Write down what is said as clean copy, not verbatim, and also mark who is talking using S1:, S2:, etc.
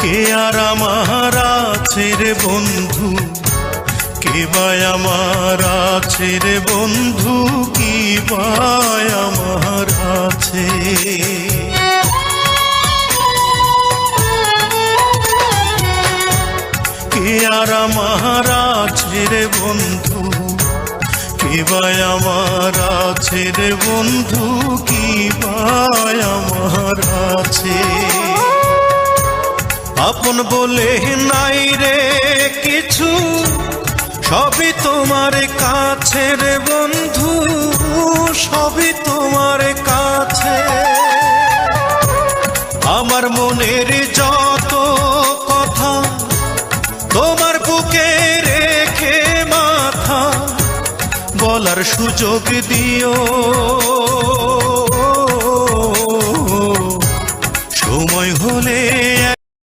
S1: কে আর আমার আছে রে বন্ধু, কে বা আমার আছে রে বন্ধু, কি বা আমার আছে। কে আর আমার আছে রে বন্ধু, কে বা আমার আছে রে বন্ধু, কি বা আমার আছে। আপন বলে নাই রে কিছু, সবই তোমার কাছে রে বন্ধু, সবই তোমার কাছে। আমার মনের যত কথা তোমার বুকে রেখে মাথা, বলার সুযোগ দিও। সময় হলে